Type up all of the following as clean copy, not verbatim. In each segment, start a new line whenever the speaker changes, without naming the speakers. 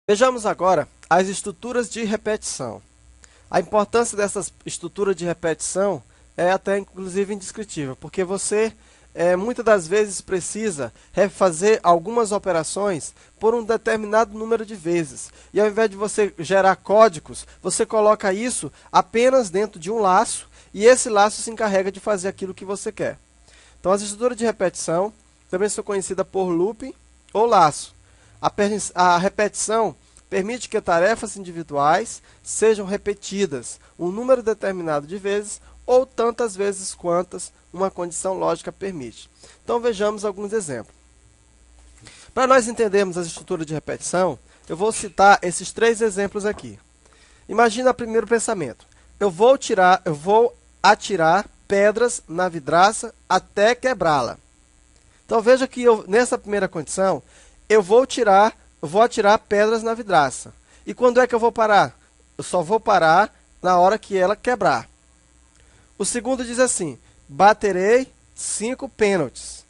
Vejamos agora as estruturas de repetição. A importância dessas estruturas de repetição é até inclusive indescritível, porque você muitas das vezes precisa refazer algumas operações por um determinado número de vezes. E ao invés de você gerar códigos, você coloca isso apenas dentro de um laço e esse laço se encarrega de fazer aquilo que você quer. Então as estruturas de repetição também são conhecidas por looping ou laço. A repetição permite que tarefas individuais sejam repetidas um número determinado de vezes ou tantas vezes quantas uma condição lógica permite. Então vejamos alguns exemplos. Para nós entendermos as estruturas de repetição, eu vou citar esses três exemplos aqui. Imagina o primeiro pensamento. Eu vou atirar pedras na vidraça até quebrá-la. Então veja que nessa primeira condição, eu vou atirar pedras na vidraça. E quando é que eu vou parar? Eu só vou parar na hora que ela quebrar. O segundo diz assim: baterei 5 pênaltis.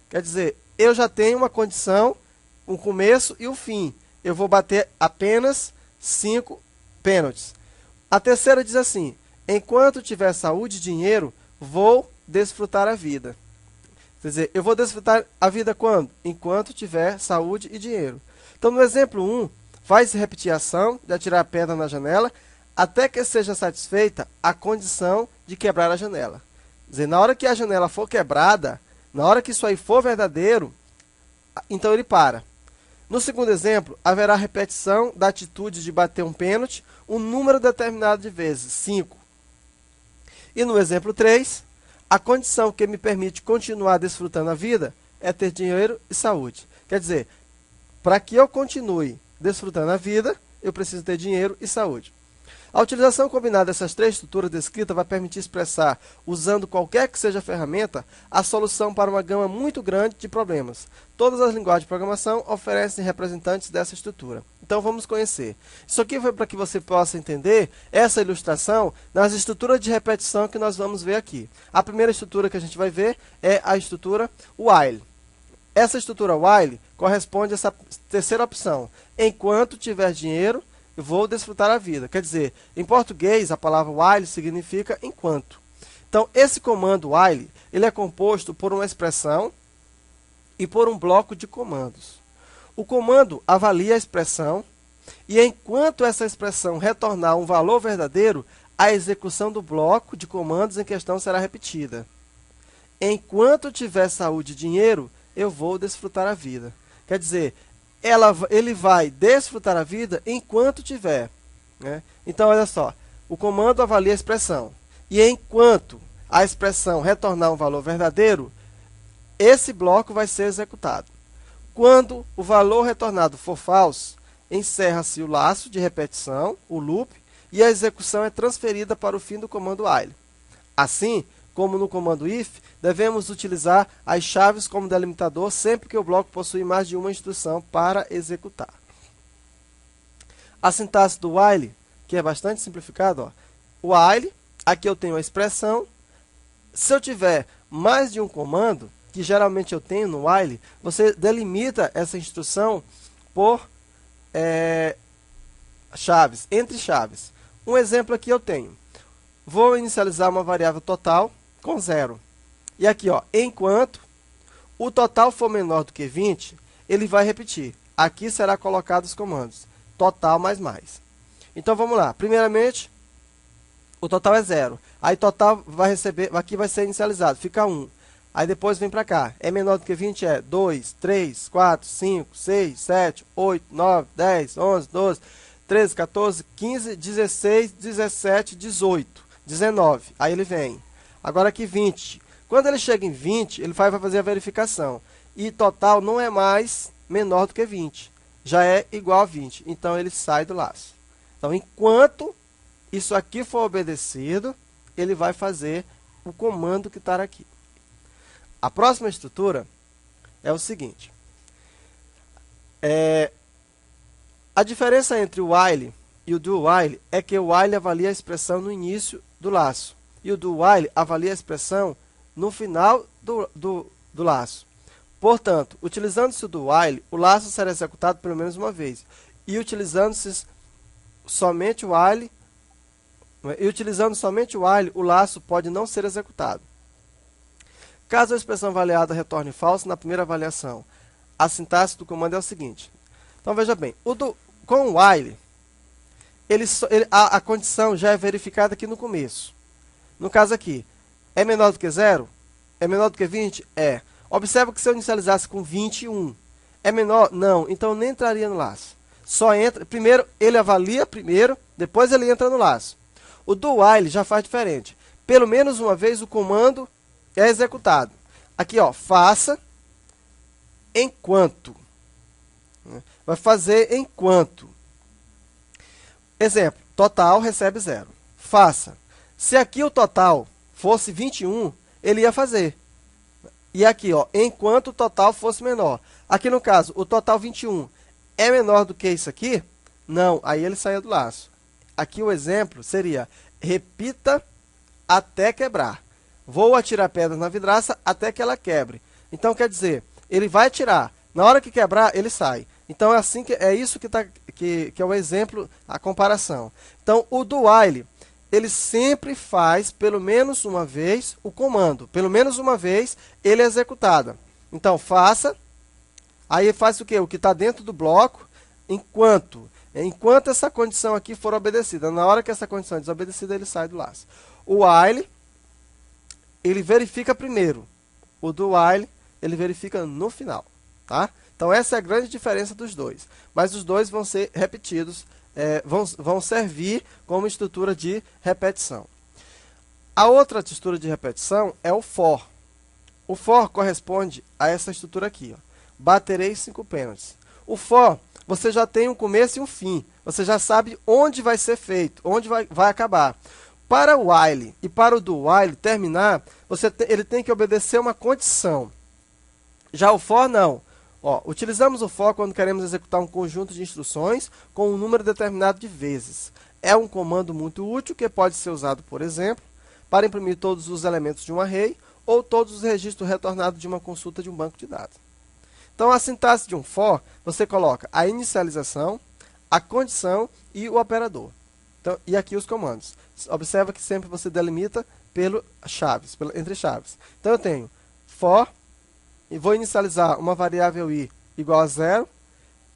Quer dizer, eu já tenho uma condição, um começo e um fim. Eu vou bater apenas 5 pênaltis. A terceira diz assim: enquanto tiver saúde e dinheiro, vou desfrutar a vida. Quer dizer, eu vou desfrutar a vida quando? Enquanto tiver saúde e dinheiro. Então, no exemplo 1, vai-se repetir a ação de atirar a pedra na janela até que seja satisfeita a condição de quebrar a janela. Quer dizer, na hora que a janela for quebrada, na hora que isso aí for verdadeiro, então ele para. No segundo exemplo, haverá repetição da atitude de bater um pênalti um número determinado de vezes, 5. E no exemplo 3, a condição que me permite continuar desfrutando a vida é ter dinheiro e saúde. Quer dizer, para que eu continue desfrutando a vida, eu preciso ter dinheiro e saúde. A utilização combinada dessas três estruturas descritas vai permitir expressar, usando qualquer que seja a ferramenta, a solução para uma gama muito grande de problemas. Todas as linguagens de programação oferecem representantes dessa estrutura. Então vamos conhecer. Isso aqui foi para que você possa entender essa ilustração nas estruturas de repetição que nós vamos ver aqui. A primeira estrutura que a gente vai ver é a estrutura while. Essa estrutura while corresponde a essa terceira opção. Enquanto tiver dinheiro, eu vou desfrutar a vida. Quer dizer, em português, a palavra while significa enquanto. Então, esse comando while, ele é composto por uma expressão e por um bloco de comandos. O comando avalia a expressão e, enquanto essa expressão retornar um valor verdadeiro, a execução do bloco de comandos em questão será repetida. Enquanto tiver saúde e dinheiro, eu vou desfrutar a vida. Quer dizer, ele vai desfrutar a vida enquanto tiver. Né? Então, olha só, o comando avalia a expressão. E enquanto a expressão retornar um valor verdadeiro, esse bloco vai ser executado. Quando o valor retornado for falso, encerra-se o laço de repetição, o loop, e a execução é transferida para o fim do comando while. Assim, como no comando if, devemos utilizar as chaves como delimitador sempre que o bloco possui mais de uma instrução para executar. A sintaxe do while, que é bastante simplificado, while, aqui eu tenho a expressão. Se eu tiver mais de um comando, que geralmente eu tenho no while, você delimita essa instrução por chaves, entre chaves. Um exemplo aqui eu tenho. Vou inicializar uma variável total com 0. E aqui, enquanto o total for menor do que 20, ele vai repetir. Aqui será colocado os comandos total mais mais. Então, vamos lá. Primeiramente, o total é 0. Aí, total vai receber, aqui vai ser inicializado, fica 1. Aí, depois vem para cá. É menor do que 20? É 2, 3, 4, 5, 6, 7, 8, 9, 10, 11, 12, 13, 14, 15, 16, 17, 18, 19. Aí, ele vem. Agora aqui 20. Quando ele chega em 20, ele vai fazer a verificação. E total não é mais menor do que 20. Já é igual a 20. Então, ele sai do laço. Então, enquanto isso aqui for obedecido, ele vai fazer o comando que está aqui. A próxima estrutura é o seguinte. A diferença entre o while e o do while é que o while avalia a expressão no início do laço. E o do while avalia a expressão no final do laço. Portanto, utilizando-se o do while, o laço será executado pelo menos uma vez. e utilizando-se somente o while, utilizando somente o while, o laço pode não ser executado. Caso a expressão avaliada retorne falso na primeira avaliação, a sintaxe do comando é o seguinte. Então, veja bem, com o while, a condição já é verificada aqui no começo. No caso aqui, é menor do que 0? É menor do que 20? É. Observa que se eu inicializasse com 21, é menor? Não. Então, nem entraria no laço. Só entra, primeiro, ele avalia primeiro, depois ele entra no laço. O do while já faz diferente. Pelo menos uma vez o comando é executado. Aqui, ó, faça enquanto. Vai fazer enquanto. Exemplo, total recebe 0. Faça. Se aqui o total fosse 21, ele ia fazer. E aqui, ó, enquanto o total fosse menor. Aqui no caso, o total 21 é menor do que isso aqui? Não, aí ele saía do laço. Aqui o exemplo seria, repita até quebrar. Vou atirar pedras na vidraça até que ela quebre. Então, quer dizer, ele vai atirar. Na hora que quebrar, ele sai. Então, é isso que é o exemplo, a comparação. Então, o do while, ele sempre faz, pelo menos uma vez, o comando. Pelo menos uma vez, ele é executado. Então, faça. Aí faz o quê? O que está dentro do bloco, enquanto essa condição aqui for obedecida. Na hora que essa condição é desobedecida, ele sai do laço. O while, ele verifica primeiro. O do while, ele verifica no final. Tá? Então, essa é a grande diferença dos dois. Mas os dois vão ser repetidos, vão servir como estrutura de repetição. A outra estrutura de repetição é o for. O for corresponde a essa estrutura aqui. Ó. Baterei 5 pênaltis. O for, você já tem um começo e um fim. Você já sabe onde vai ser feito, onde vai acabar. Para o while e para o do while terminar, ele tem que obedecer uma condição. Já o for, não. Ó, utilizamos o for quando queremos executar um conjunto de instruções com um número determinado de vezes. É um comando muito útil que pode ser usado, por exemplo, para imprimir todos os elementos de um array ou todos os registros retornados de uma consulta de um banco de dados. Então, a sintaxe de um for, você coloca a inicialização, a condição e o operador. Então, e aqui os comandos. Observa que sempre você delimita entre chaves. Então, eu tenho for, e vou inicializar uma variável i igual a 0,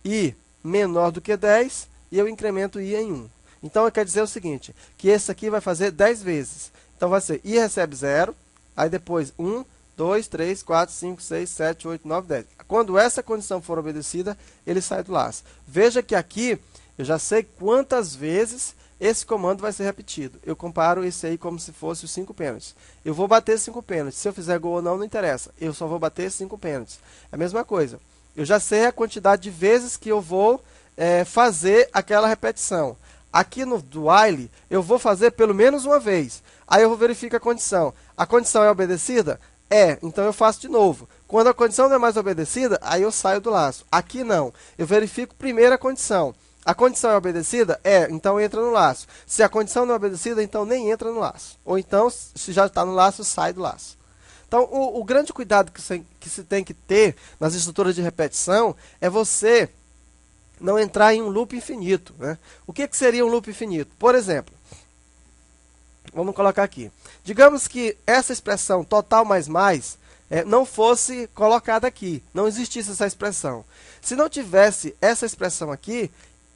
i menor do que 10, e eu incremento i em 1. Então, quer dizer o seguinte, que esse aqui vai fazer 10 vezes. Então, vai ser i recebe 0, aí depois 1, 2, 3, 4, 5, 6, 7, 8, 9, 10. Quando essa condição for obedecida, ele sai do laço. Veja que aqui eu já sei quantas vezes esse comando vai ser repetido. Eu comparo esse aí como se fosse os 5 pênaltis. Eu vou bater 5 pênaltis. Se eu fizer gol ou não, não interessa. Eu só vou bater 5 pênaltis. É a mesma coisa. Eu já sei a quantidade de vezes que eu vou fazer aquela repetição. Aqui no do while, eu vou fazer pelo menos uma vez. Aí eu vou verificar a condição. A condição é obedecida? É, então eu faço de novo. Quando a condição não é mais obedecida, aí eu saio do laço. Aqui não. Eu verifico primeiro a condição. A condição é obedecida? É, então entra no laço. Se a condição não é obedecida, então nem entra no laço. Ou então, se já está no laço, sai do laço. Então, o grande cuidado que se tem que ter nas estruturas de repetição é você não entrar em um loop infinito. Né? O que seria um loop infinito? Por exemplo, vamos colocar aqui. Digamos que essa expressão total mais não fosse colocada aqui. Não existisse essa expressão. Se não tivesse essa expressão aqui,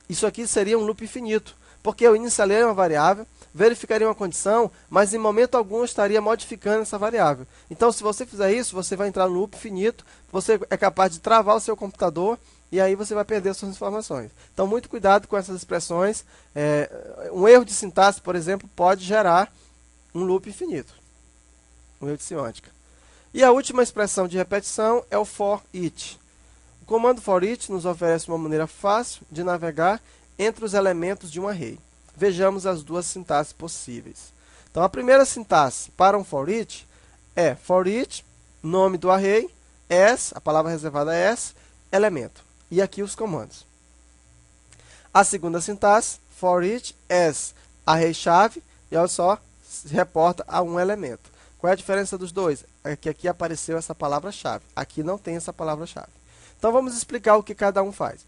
isso aqui seria um loop infinito, porque eu iniciaria uma variável, verificaria uma condição, mas em momento algum eu estaria modificando essa variável. Então, se você fizer isso, você vai entrar no loop infinito, você é capaz de travar o seu computador e aí você vai perder as suas informações. Então, muito cuidado com essas expressões. Um erro de sintaxe, por exemplo, pode gerar um loop infinito, um erro de semântica. E a última expressão de repetição é o for each. O comando for each nos oferece uma maneira fácil de navegar entre os elementos de um array. Vejamos as duas sintaxes possíveis. Então, a primeira sintaxe para um for each é for each, nome do array, as, a palavra reservada é as, elemento. E aqui os comandos. A segunda sintaxe, for each as array-chave, e olha só, se reporta a um elemento. Qual é a diferença dos dois? É que aqui apareceu essa palavra-chave. Aqui não tem essa palavra-chave. Então, vamos explicar o que cada um faz.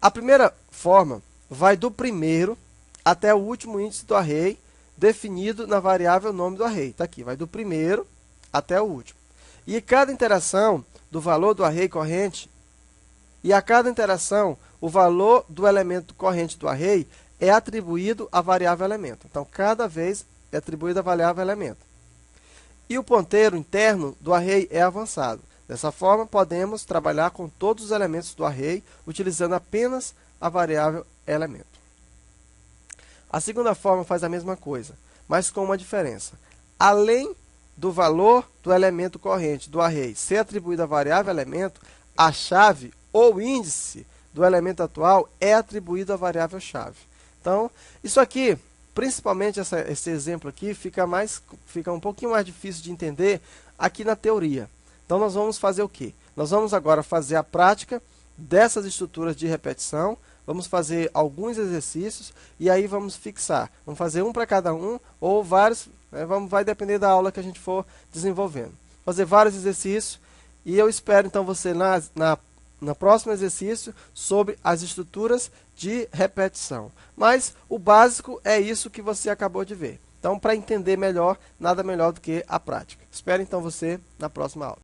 A primeira forma vai do primeiro até o último índice do array, definido na variável nome do array. Está aqui, vai do primeiro até o último. E cada interação do valor do array corrente, e a cada interação, o valor do elemento corrente do array é atribuído à variável elemento. Então, cada vez é atribuído à variável elemento. E o ponteiro interno do array é avançado. Dessa forma, podemos trabalhar com todos os elementos do array, utilizando apenas a variável elemento. A segunda forma faz a mesma coisa, mas com uma diferença. Além do valor do elemento corrente do array ser atribuído à variável elemento, a chave ou índice do elemento atual é atribuído à variável chave. Então, isso aqui, principalmente esse exemplo aqui, fica um pouquinho mais difícil de entender aqui na teoria. Então, nós vamos fazer o quê? Nós vamos agora fazer a prática dessas estruturas de repetição, vamos fazer alguns exercícios e aí vamos fixar. Vamos fazer um para cada um ou vários, né? Vai depender da aula que a gente for desenvolvendo. Fazer vários exercícios e eu espero então você no próximo exercício sobre as estruturas de repetição. Mas o básico é isso que você acabou de ver. Então, para entender melhor, nada melhor do que a prática. Espero então você na próxima aula.